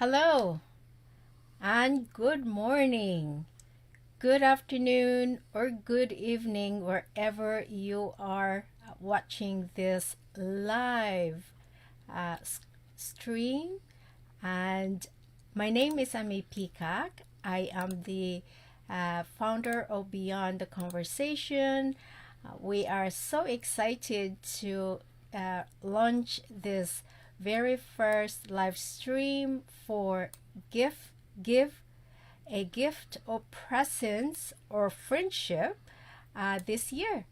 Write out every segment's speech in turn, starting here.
Hello and good morning, good afternoon, or good evening, wherever you are watching this live stream. And my name is Amie Peacock. I am the founder of Beyond the Conversation. We are so excited to launch this very first live stream for give a gift of presence or friendship this year.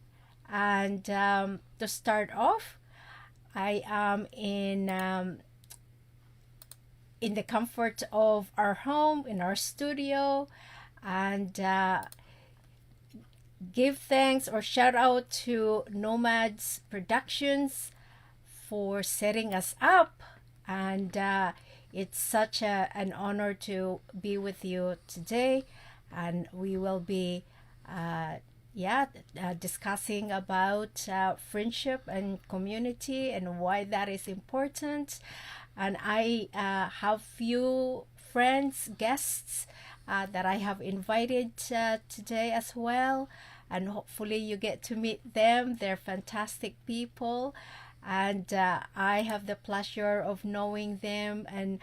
And to start off, I am in the comfort of our home, in our studio, and give thanks or shout out to Nomads Productions for setting us up. And it's such an honor to be with you today. And we will be discussing about friendship and community and why that is important. And I have few friends, guests that I have invited today as well. And hopefully you get to meet them. They're fantastic people. And I have the pleasure of knowing them, and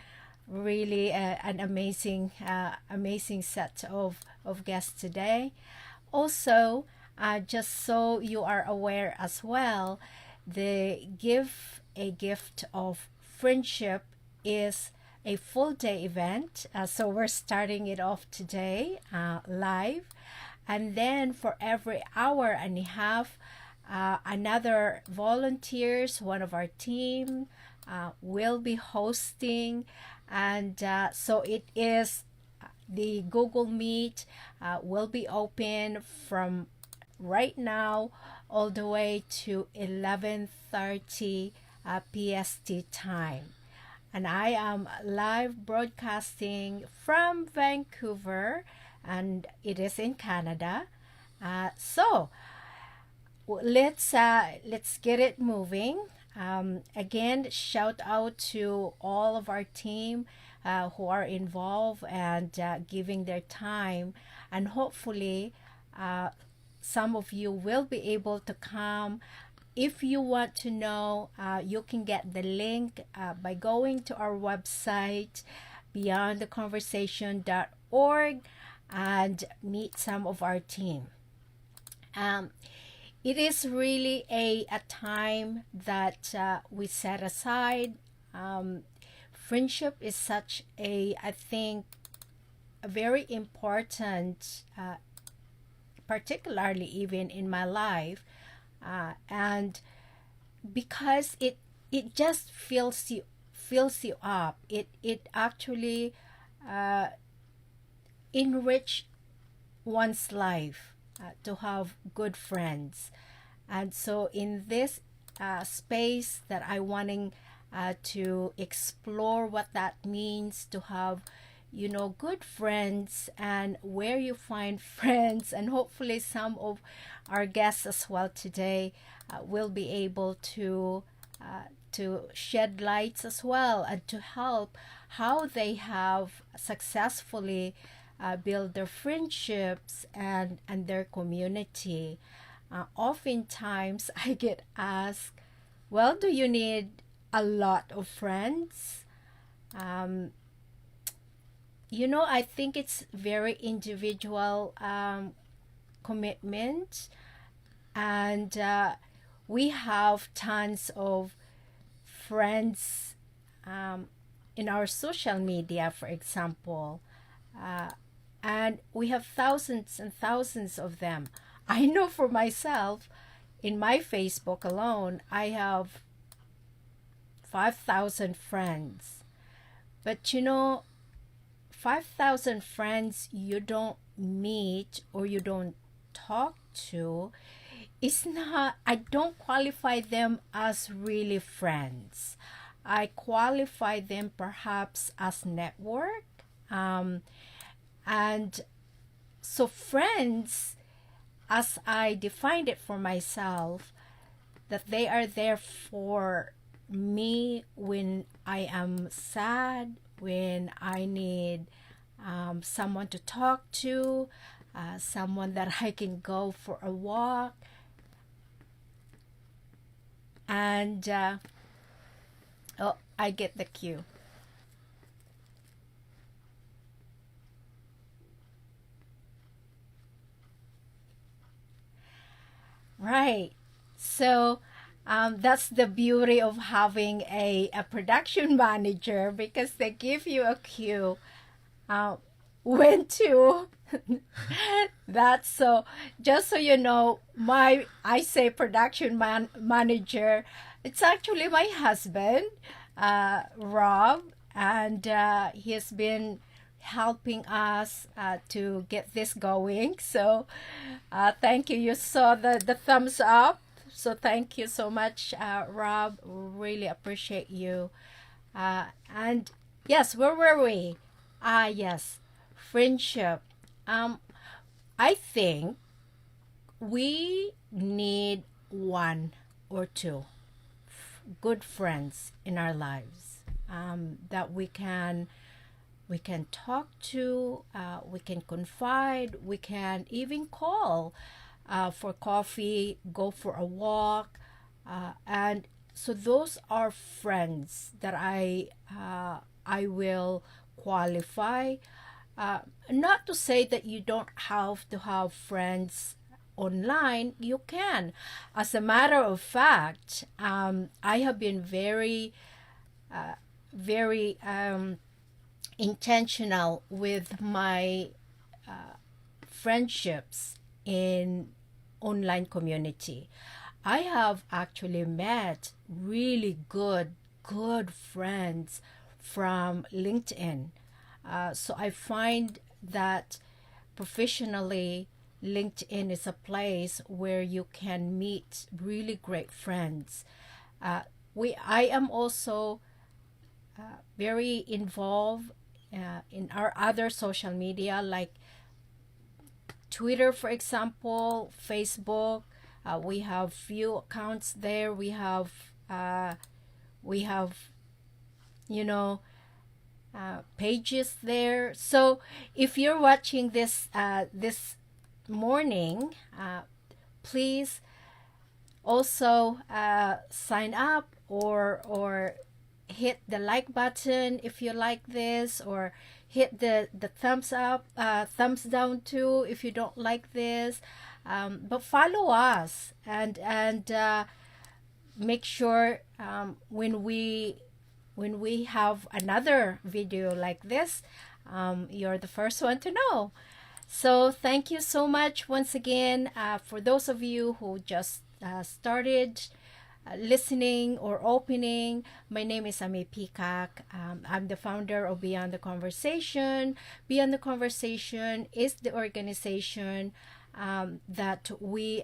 really an amazing set of guests today. Also, just so you are aware as well, the Give a Gift of Friendship is a full day event. So we're starting it off today live. And then for every hour and a half, another volunteers, one of our team, will be hosting. And so it is the Google Meet will be open from right now all the way to 11:30 PST time. And I am live broadcasting from Vancouver, and it is in Canada. So let's get it moving. Again, shout out to all of our team who are involved and giving their time, and hopefully some of you will be able to come. If you want to know, you can get the link by going to our website beyondtheconversation.org and meet some of our team. It is really a time that we set aside. Friendship is such I think, a very important, particularly even in my life, and because it just fills you up. It actually enrich one's life to have good friends. And so in this space that I wanting to explore what that means to have good friends, and where you find friends, and hopefully some of our guests as well today will be able to shed lights as well, and to help how they have successfully build their friendships and their community. Oftentimes I get asked, well, do you need a lot of friends? I think it's very individual commitment. And we have tons of friends in our social media, for example. And we have thousands and thousands of them. I know for myself, in my Facebook alone, I have 5,000 friends. But 5,000 friends you don't meet or you don't talk to, I don't qualify them as really friends. I qualify them perhaps as network. And so friends, as I defined it for myself, that they are there for me when I am sad, when I need someone to talk to, someone that I can go for a walk. And oh, I get the cue. Right. So that's the beauty of having a production manager, because they give you a cue uh, when to. That's so. Just so you know, my I say manager. It's actually my husband, Rob, and he has been helping us to get this going. So thank you. You saw the thumbs up. So thank you so much, Rob. Really appreciate you. And yes, where were we? Yes, friendship. Um, I think we need one or two good friends in our lives, that we can talk to, we can confide, we can even call for coffee, go for a walk, and so those are friends that I will qualify. Not to say that you don't have to have friends online. You can. As a matter of fact, I have been very intentional with my friendships in online community. I have actually met really good friends from LinkedIn. So I find that professionally, LinkedIn is a place where you can meet really great friends. I am also very involved in our other social media, like Twitter, for example, Facebook. We have few accounts there. We have you know pages there. So if you're watching this morning, please also sign up, or hit the like button if you like this, or hit the thumbs up, thumbs down too if you don't like this. But follow us, and make sure when we have another video like this, you're the first one to know. So thank you so much once again, for those of you who just started listening or opening. My name is Amie Peacock. I'm the founder of Beyond the Conversation. Beyond the Conversation is the organization that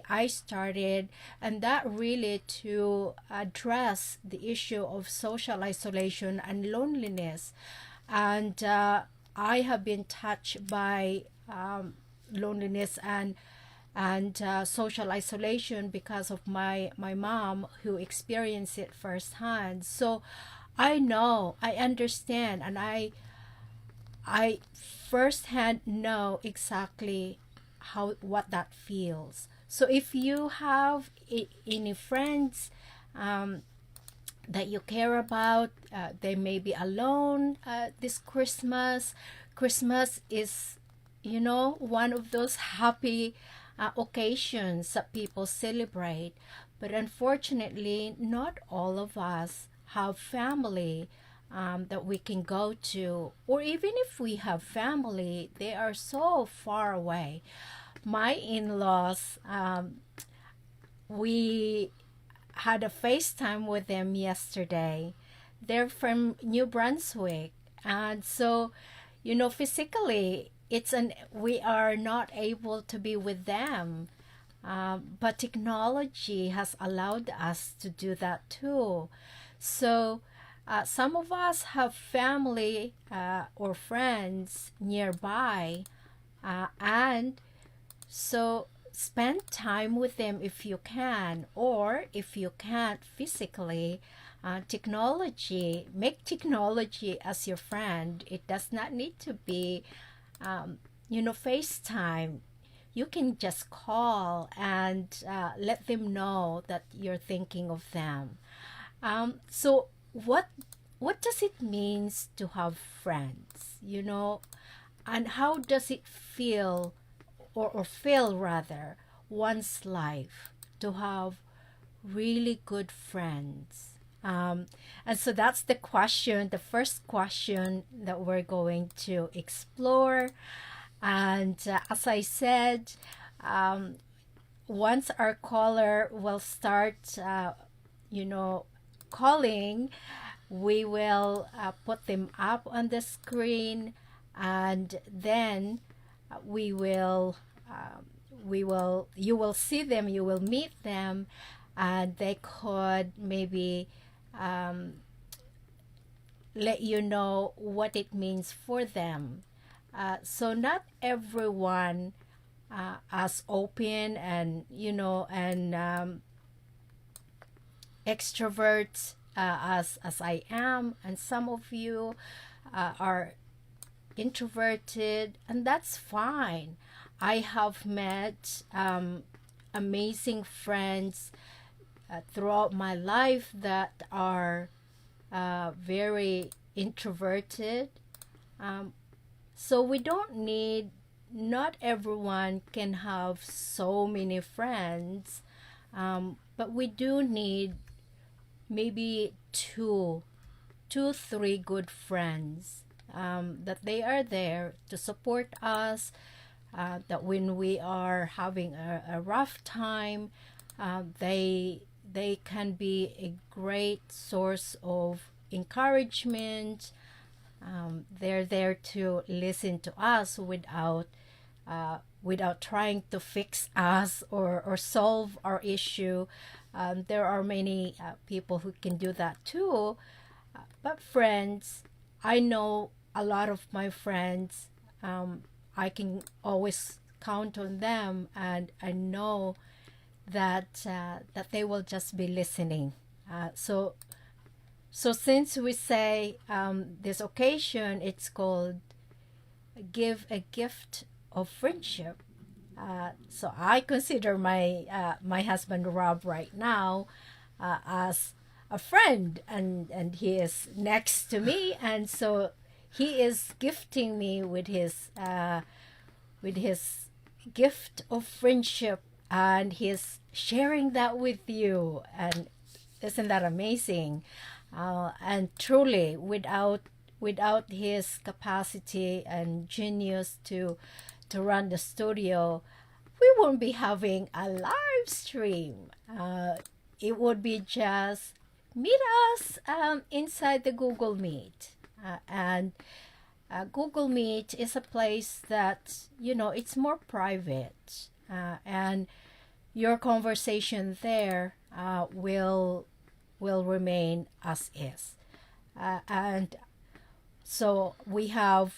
I started, and that really to address the issue of social isolation and loneliness. And I have been touched by loneliness and social isolation because of my mom, who experienced it firsthand. So I understand, and I firsthand know exactly what that feels. So if you have any friends that you care about, they may be alone this Christmas. Christmas is, one of those happy occasions that people celebrate. But unfortunately, not all of us have family that we can go to. Or even if we have family, they are so far away. My in-laws, we had a FaceTime with them yesterday. They're from New Brunswick. And so, physically, we are not able to be with them. But technology has allowed us to do that too. So some of us have family or friends nearby, and so spend time with them if you can, or if you can't physically, make technology as your friend. It does not need to be, FaceTime. You can just call and let them know that you're thinking of them. So what does it means to have friends? And how does it feel, or feel rather, one's life to have really good friends? And so that's the first question that we're going to explore. And as I said, once our caller will start, calling, we will put them up on the screen, and then we will, you will see them, you will meet them, and they could maybe let you know what it means for them. So not everyone as open and extroverts as I am, and some of you are introverted, and that's fine. I have met amazing friends throughout my life that are very introverted. So we don't need, not everyone can have so many friends, but we do need maybe three good friends, that they are there to support us, that when we are having a rough time, they can be a great source of encouragement. They're there to listen to us without trying to fix us or solve our issue. There are many people who can do that too. But friends, I know a lot of my friends, I can always count on them, and I know that they will just be listening. So since we say this occasion, it's called Give a Gift of Friendship. So I consider my husband Rob right now as a friend, and he is next to me, and so he is gifting me with his gift of friendship, and he's sharing that with you. And isn't that amazing? And truly, without his capacity and genius to run the studio, we won't be having a live stream. It would be just meet us inside the Google Meet. And Google Meet is a place that, it's more private. And your conversation there will remain as is. And so we have,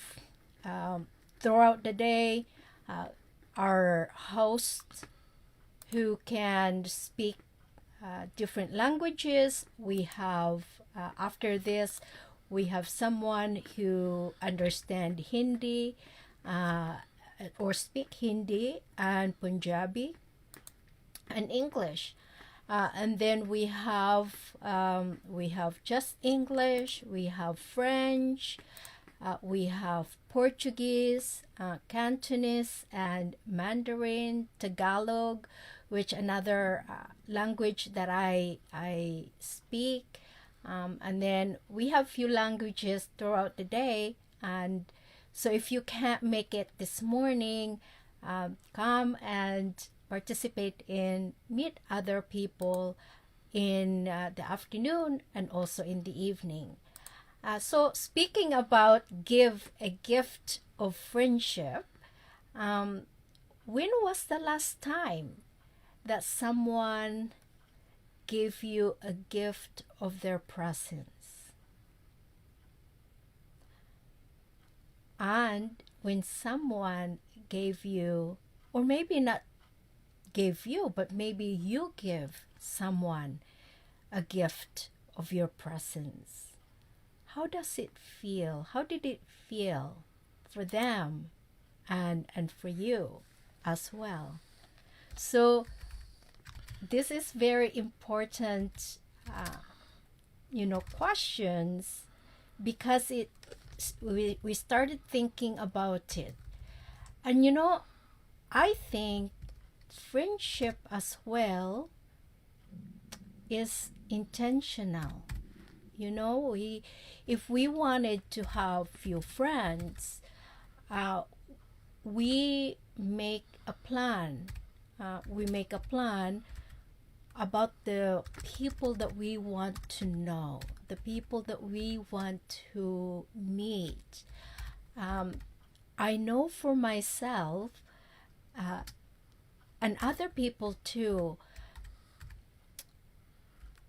throughout the day, our host who can speak different languages. We have, after this, we have someone who understands Hindi or speak Hindi and Punjabi and English. And then we have just English, we have French, we have Portuguese, Cantonese, and Mandarin, Tagalog, which another language that I speak. And then we have few languages throughout the day. And so if you can't make it this morning, come and participate in meet other people in the afternoon and also in the evening. So speaking about give a gift of friendship, when was the last time that someone gave you a gift of their presence? And when someone gave you, or maybe not gave you, but maybe you give someone a gift of your presence. How does it feel? How did it feel for them and for you as well? So this is very important, questions, because we started thinking about it. And I think friendship as well is intentional. If we wanted to have few friends, we make a plan. We make a plan about the people that we want to know, the people that we want to meet. I know for myself, and other people too,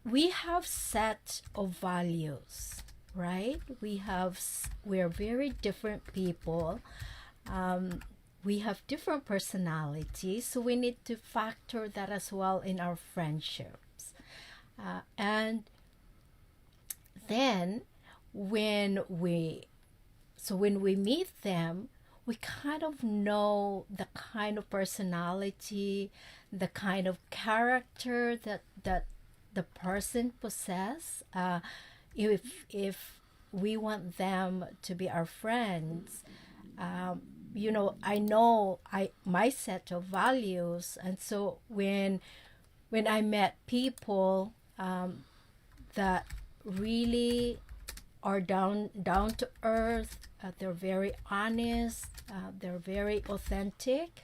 we have set of values, right? We're very different people. We have different personalities, so we need to factor that as well in our friendships. And then when we meet them, we kind of know the kind of personality, the kind of character that the person possess. If we want them to be our friends, I know my set of values, and so when I met people that really are down to earth, they're very honest, they're very authentic,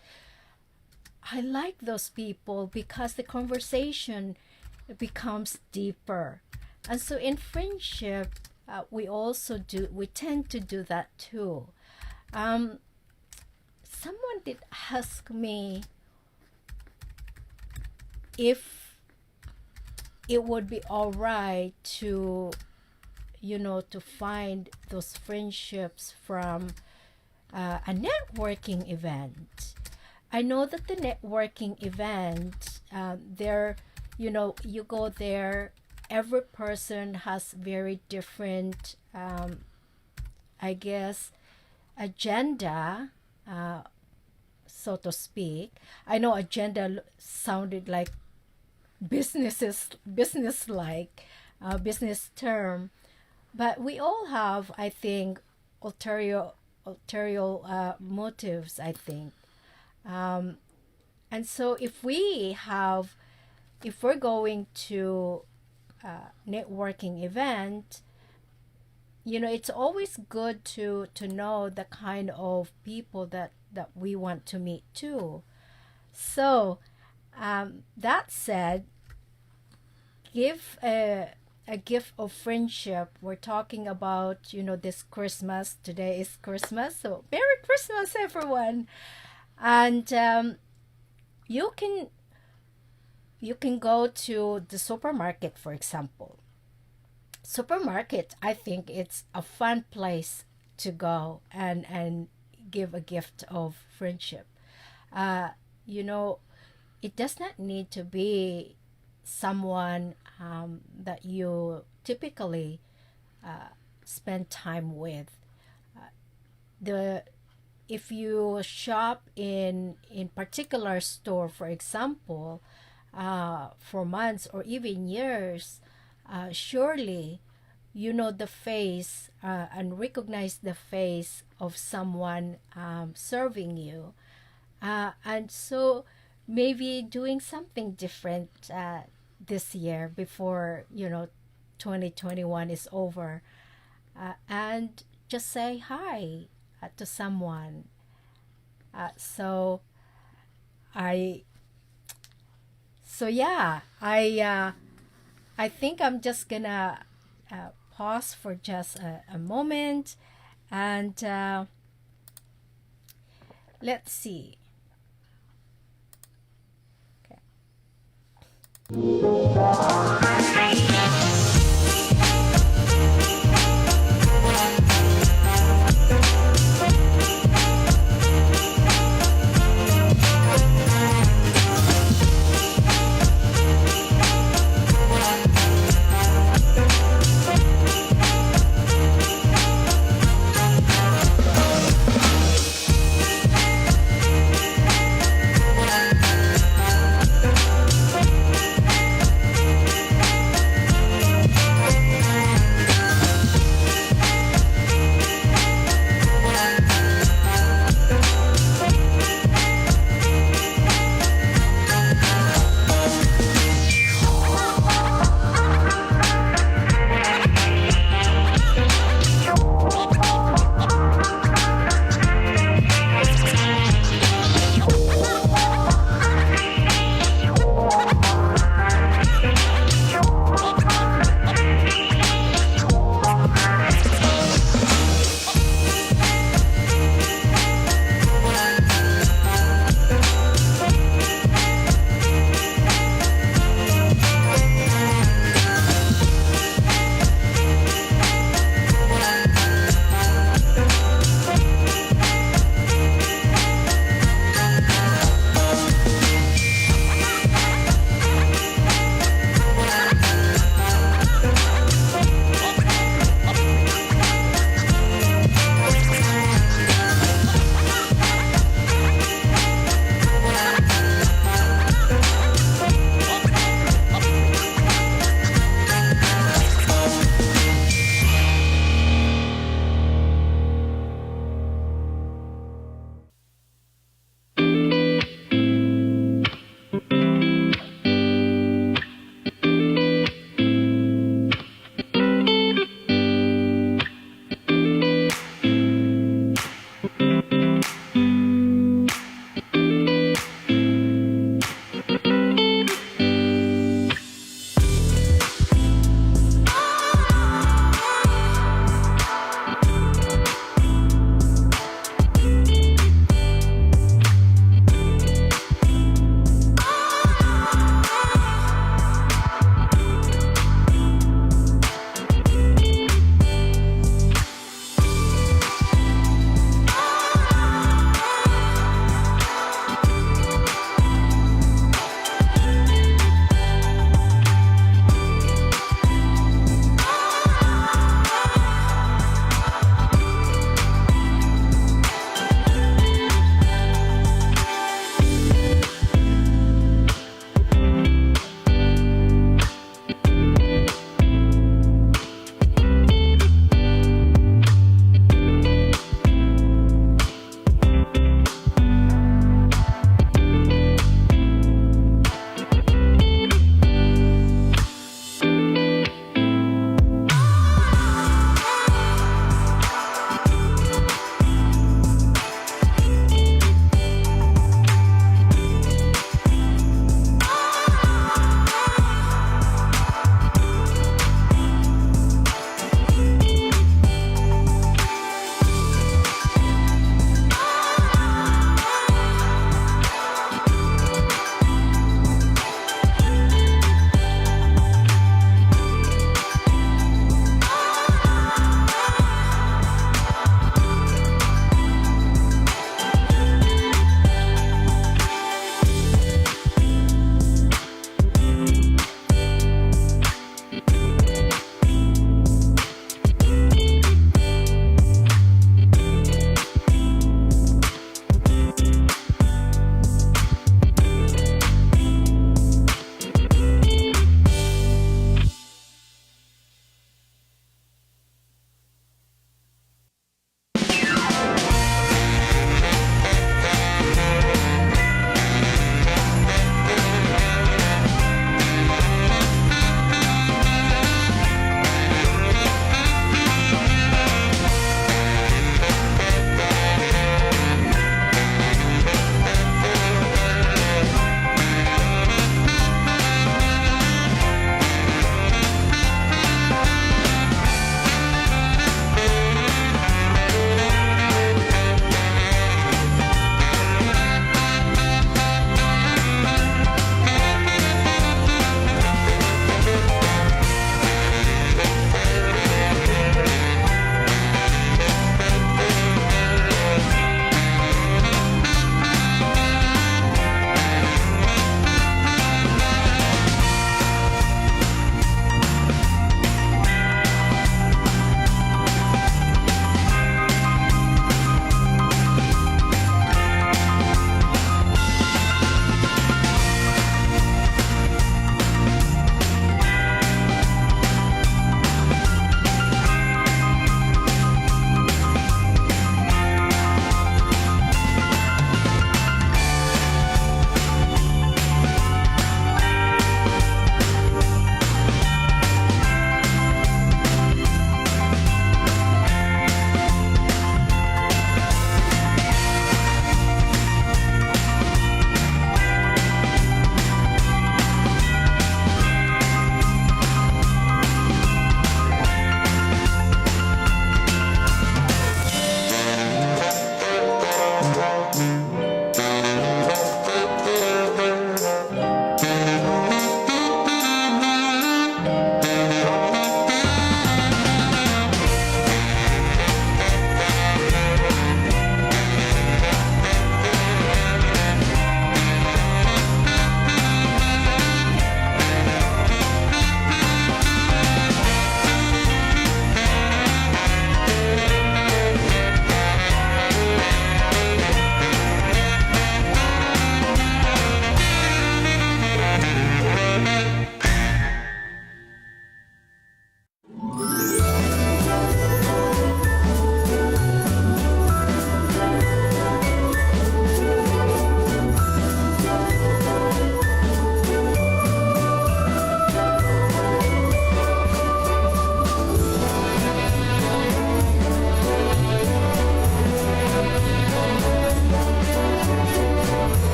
I like those people because the conversation becomes deeper. And so in friendship, we tend to do that too. Someone did ask me if it would be all right to find those friendships from a networking event. I know that the networking event, you go there, every person has very different, agenda, so to speak. I know agenda sounded like business term, but we all have, I think, ulterior motives, I think. And so if we're going to a networking event, it's always good to know the kind of people that we want to meet too. So that said, give a gift of friendship. We're talking about this Christmas. Today is Christmas, so Merry Christmas, everyone. And you can go to the supermarket, for example. Supermarket, I think it's a fun place to go and give a gift of friendship. It does not need to be someone that you typically spend time with. If you shop in particular store, for example, for months or even years, surely the face and recognize the face of someone serving you, and so maybe doing something different this year before 2021 is over, and just say hi to someone. I think I'm just gonna pause for just a moment, and let's see. Okay.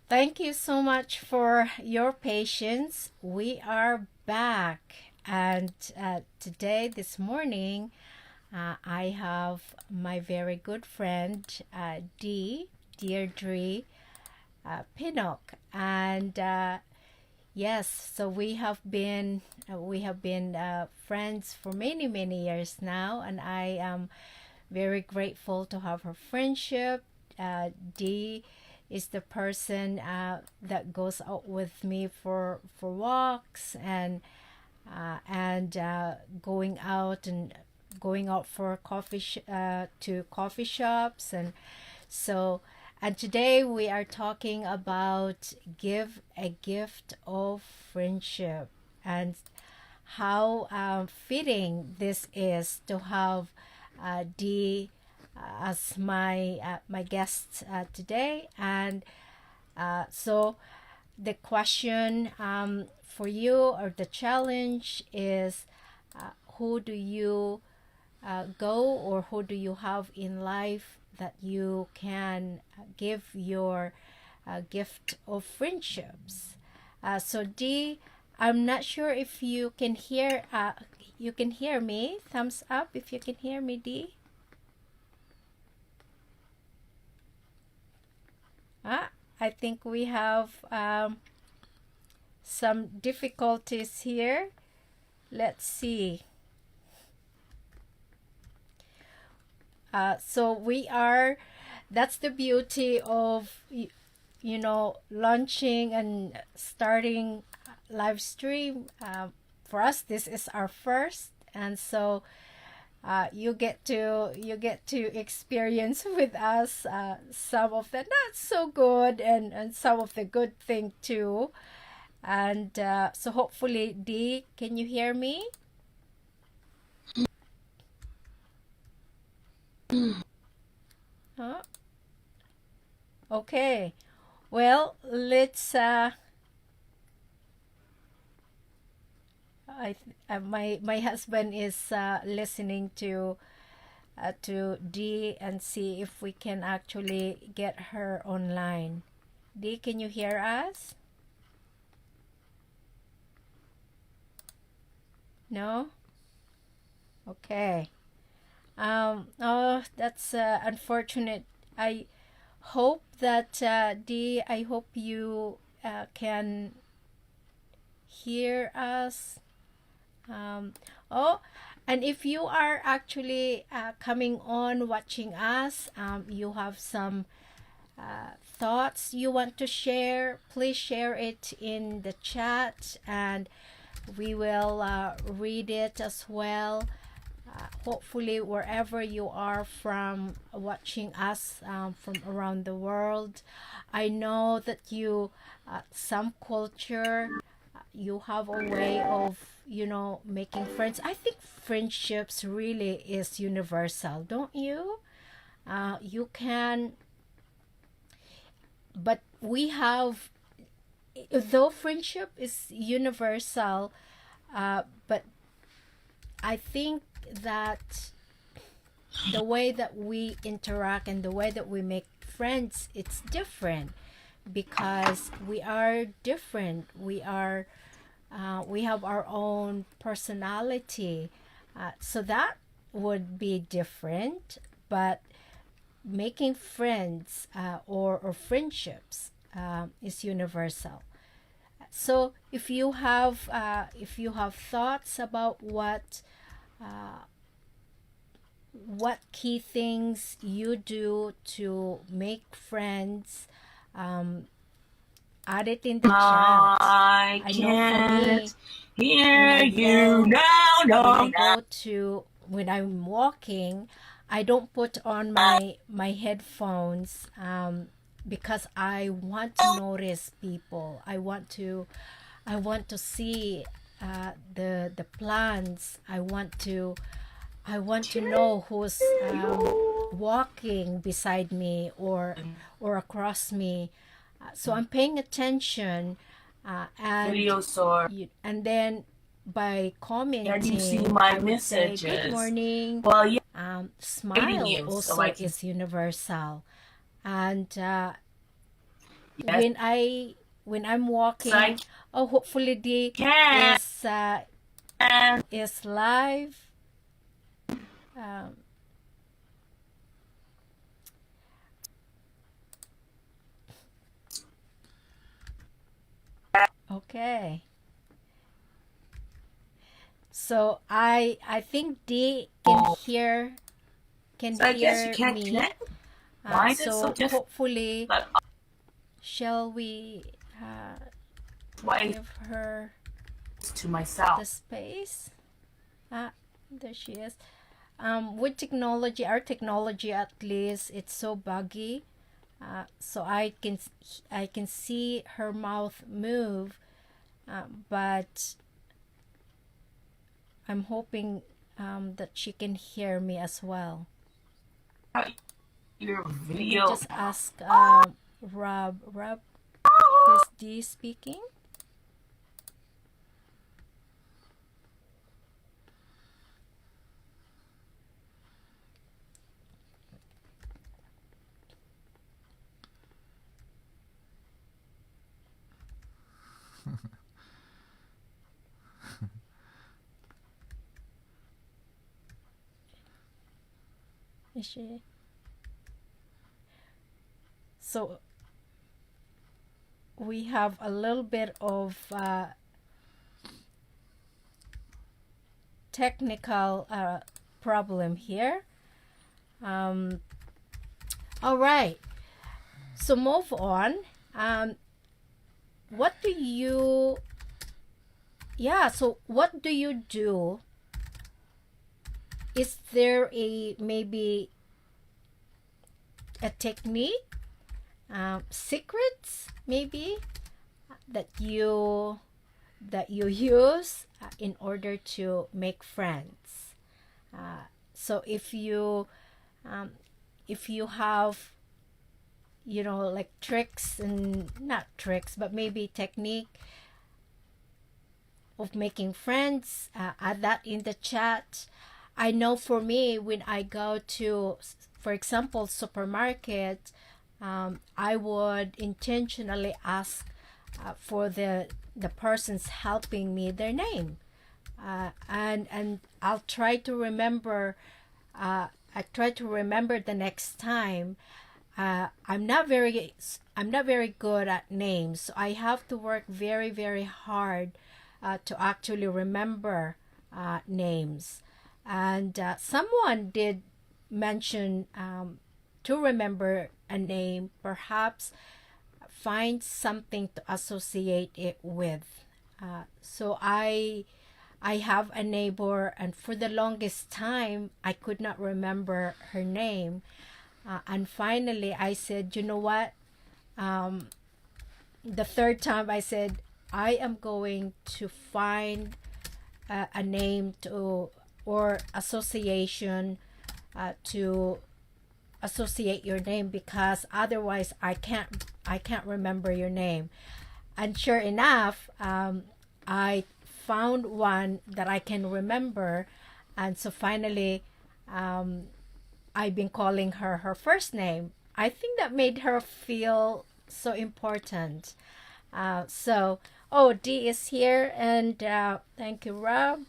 Thank you so much for your patience. We are back, and today, this morning, I have my very good friend Deirdre Pinnock, and yes, so we have been friends for many many years now, and I am very grateful to have her friendship. Dee is the person that goes out with me for walks and going out and going out for to coffee shops and so and today we are talking about give a gift of friendship and how fitting this is to have Dee as my guest today. And so the question for you, or the challenge, is who do you go, or who do you have in life that you can give your gift of friendships? So Dee, I'm not sure if you can hear me. Thumbs up if you can hear me, Dee. I think we have some difficulties here. Let's see. So that's the beauty of, launching and starting live stream. For us, this is our first, and so you get to experience with us some of the not so good and some of the good thing too. And so hopefully, Dee, can you hear me? Huh? Okay. Well, let's my husband is listening to Dee and see if we can actually get her online. Dee, can you hear us? No? Okay. Oh, that's unfortunate. I hope that Dee, I hope you can hear us. Oh, and if you are actually coming on watching us, you have some thoughts you want to share, please share it in the chat and we will read it as well. Hopefully, wherever you are from watching us from around the world, I know that some culture, you have a way of making friends. I think friendships really is universal, don't you? You can, but we have, though friendship is universal, but I think that the way that we interact and the way that we make friends, it's different because we are different. We have our own personality, so that would be different. But making friends or friendships is universal. So if you have thoughts about what key things you do to make friends, add it in the chat. I know for me, when Hear I you go now, when no, I no. go to when I'm walking, I don't put on my headphones because I want to notice people. I want to see the plants. I want to know who's walking beside me or across me. So I'm paying attention, Video source. and then by Can you see commenting, my I would say good messages? morning. Well, yeah, writing Smile you so I also can. is universal, and Yes, when I'm I walking, oh, hopefully the can. is live. Um, okay, so I think D can So I guess you hear can't me. connect. Why is it so So difficult? hopefully, But shall we why give her to myself? the space? Ah, there she is. With technology, our technology at least, it's so buggy. So I can see her mouth move, but I'm hoping that she can hear me as well. Your Let me video. just ask Rob. Rob, is D speaking? Is she? So we have a little bit of technical problem here. Um, all right. So move on. Um, what do you? Yeah. So what do you do? Is there a maybe a technique, secrets maybe that you use in order to make friends? So um, if you have like tricks and not tricks but maybe technique of making friends, add that in the chat. I know for me, when I go to, for example, supermarket, I would intentionally ask for the persons helping me their name, and I'll try to remember. I try to remember the next time. I'm not very good at names, so I have to work very very hard to actually remember names. And someone did mention to remember a name, perhaps find something to associate it with. So I have a neighbor, and for the longest time, I could not remember her name. And finally, I said, you know what? The third time, I said, I am going to find a name to or association to associate your name, because otherwise I can't remember your name. And sure enough, I found one that I can remember, and so finally, I've been calling her her first name. I think that made her feel so important. Oh, D is here, and thank you, Rob.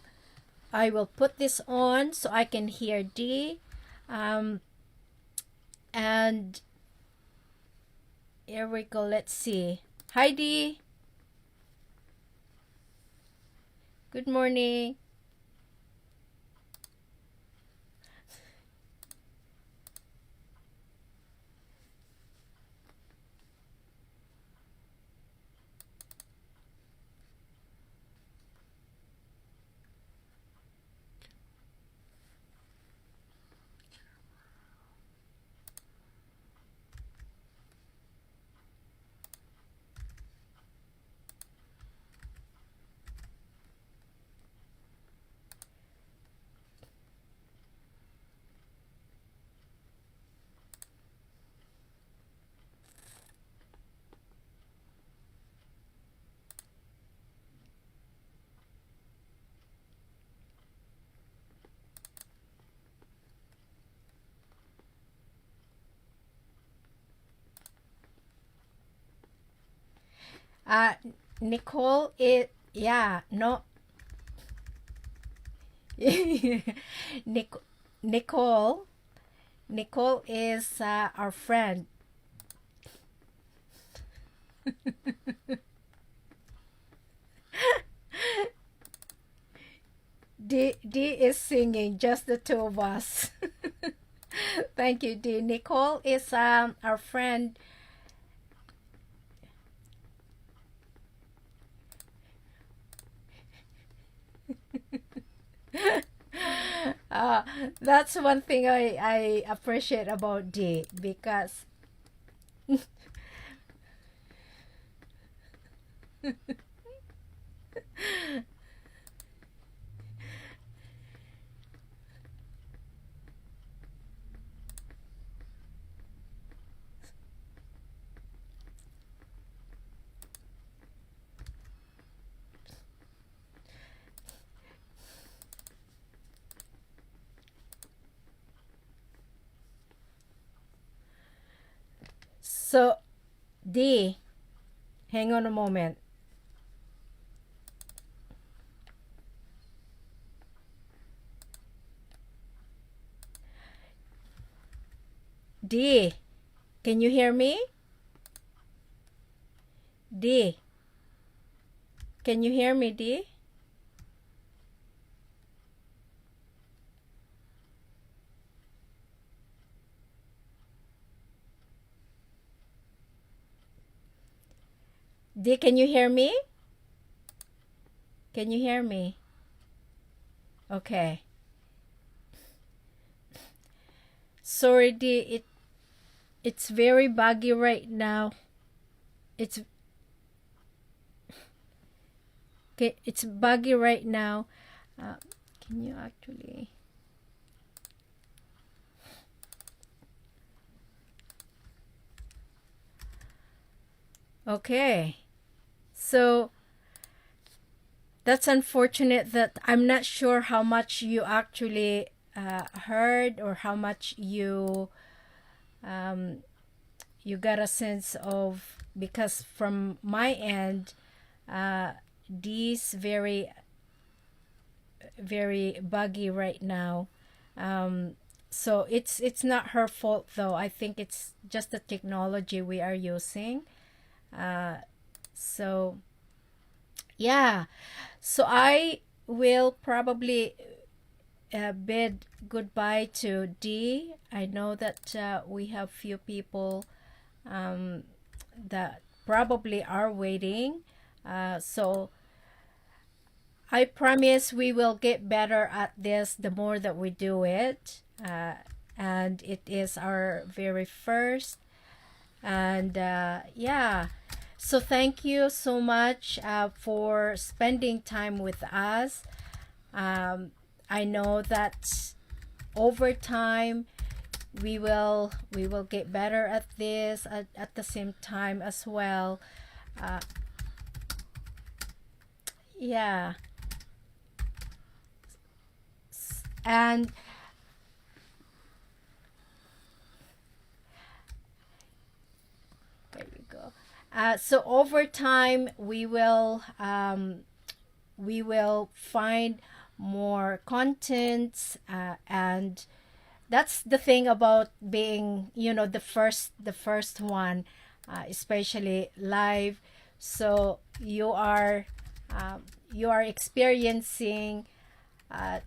I will put this on so I can hear D. Um, and here we go. Let's see. Hi, D. Good morning. Uh, Nicole is, yeah, no. Nic- Nicole, Nicole is our friend. D is singing, just the two of us. Thank you, D. Nicole is our friend. uh, that's one thing I appreciate about D, because so D, hang on a moment. D, can you hear me? D, can you hear me, D? D, can you hear me? Can you hear me? Okay. Sorry, D, it's very buggy right now. It's okay, it's buggy right now. Can you actually? Okay. So that's unfortunate that I'm not sure how much you actually heard, or how much um, you got a sense of, because from my end, D's very buggy right now. So it's not her fault though. I think it's just the technology we are using. So yeah, so I will probably bid goodbye to D. I know that we have few people um, that probably are waiting. So I promise we will get better at this the more that we do it. And it is our very first. And yeah, so thank you so much for spending time with us. I know that over time we will get better at this, at the same time as well. Uh, yeah, and there you go. So over time we will find more contents, and that's the thing about being, the first one, especially live. So you are experiencing, uh,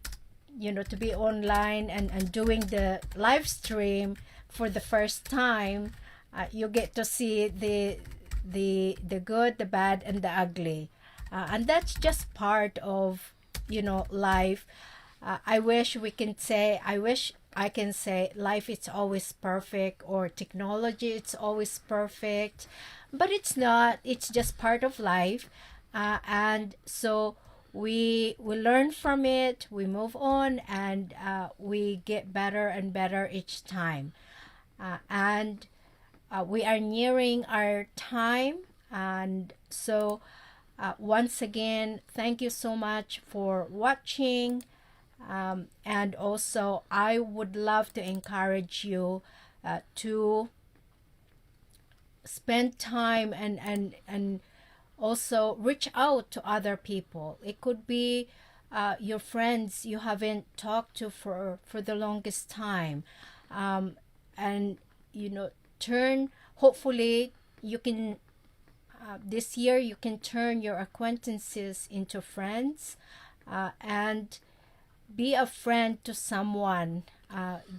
to be online and doing the live stream for the first time. You get to see the good, the bad, and the ugly, and that's just part of life. I wish I can say life is always perfect, or technology it's always perfect, but it's not. It's just part of life, and so we learn from it, we move on, and we get better and better each time. And we are nearing our time, and so once again, thank you so much for watching. And also, I would love to encourage you to spend time and also reach out to other people. It could be your friends you haven't talked to for the longest time, and you know, turn. Hopefully, you can. This year, you can turn your acquaintances into friends, and be a friend to someone.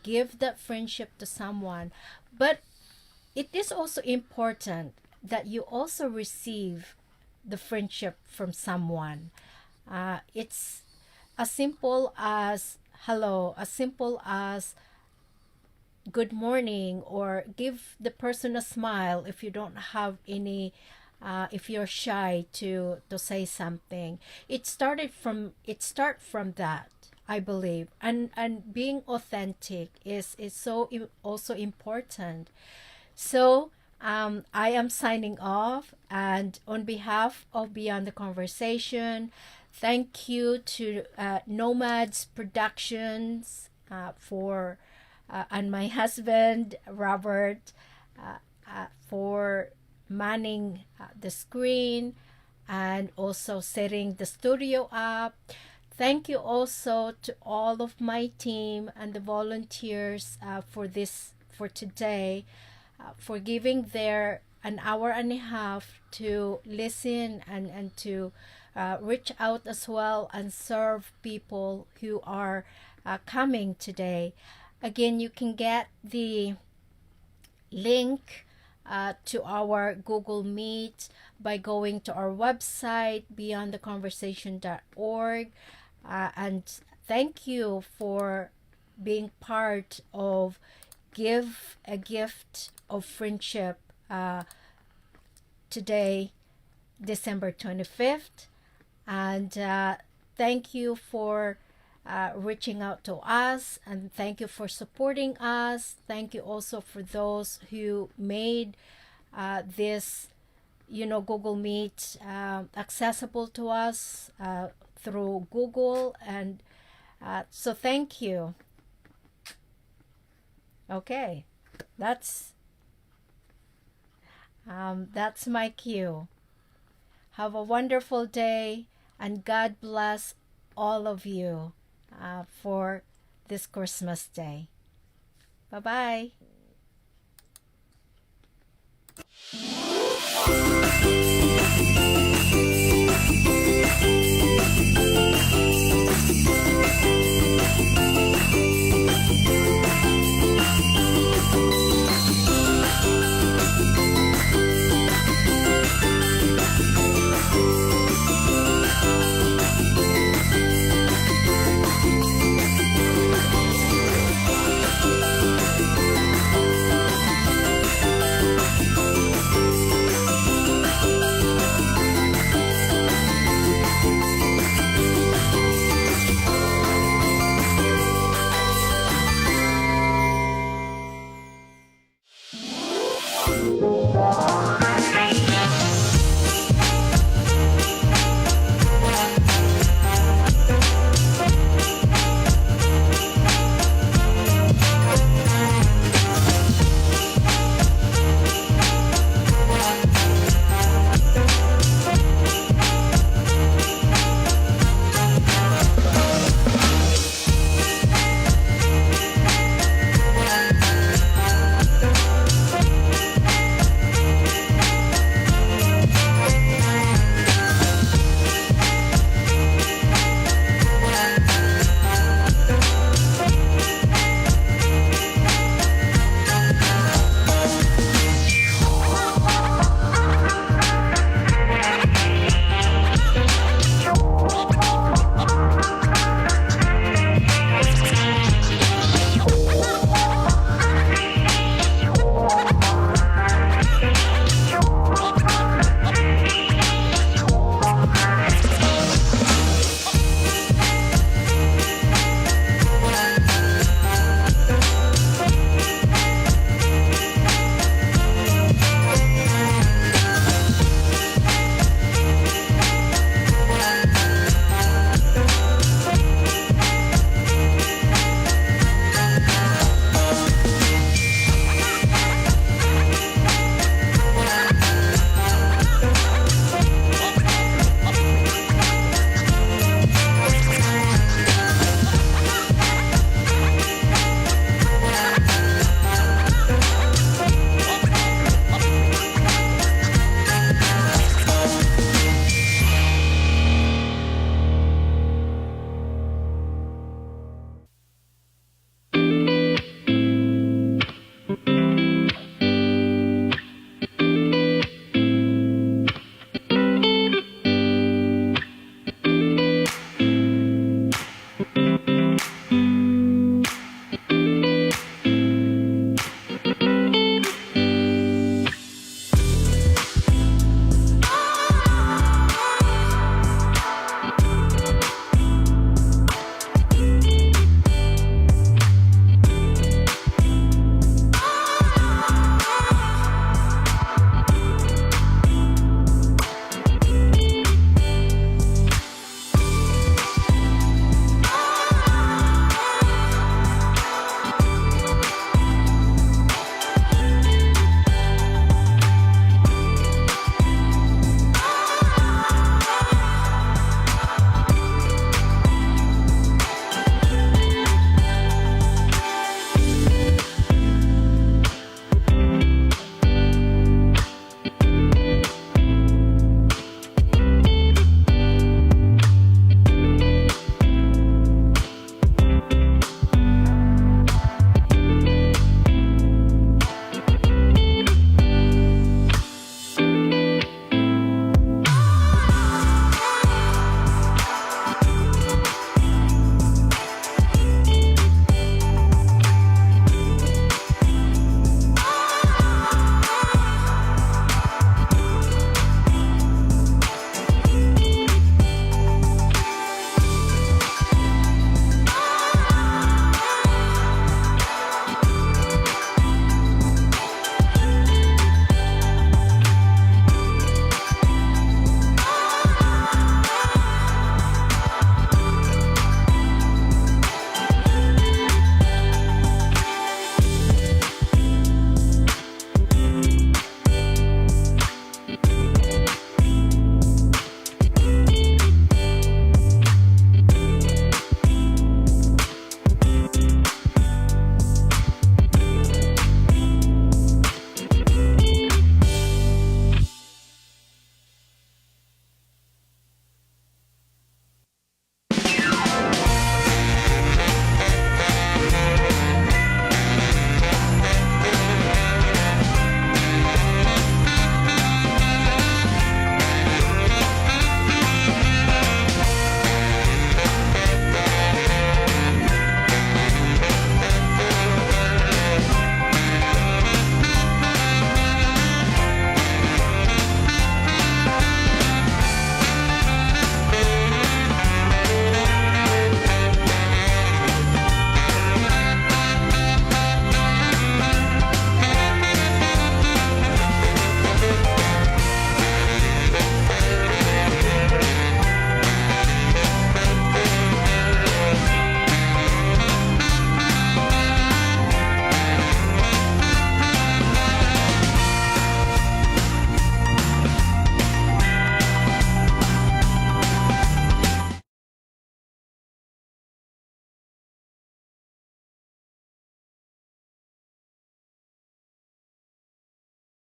Give that friendship to someone, but it is also important that you also receive the friendship from someone. It's as simple as hello, as simple as good morning, or give the person a smile if you don't have any, if you're shy to say something. It start from that, I believe. And being authentic is so also important. So I am signing off, and on behalf of Beyond the Conversation, thank you to Nomads Productions, for and my husband Robert, for manning the screen and also setting the studio up. Thank you also to all of my team and the volunteers for today, for giving their an hour and a half to listen and to reach out as well and serve people who are coming today. Again, you can get the link to our Google Meet by going to our website, beyondtheconversation.org. And thank you for being part of Give a Gift of Friendship today, December 25th. And thank you for reaching out to us, and thank you for supporting us. Thank you also for those who made this, Google Meet accessible to us through Google. And so thank you. Okay, that's my cue. Have a wonderful day, and God bless all of you for this Christmas day. Bye bye.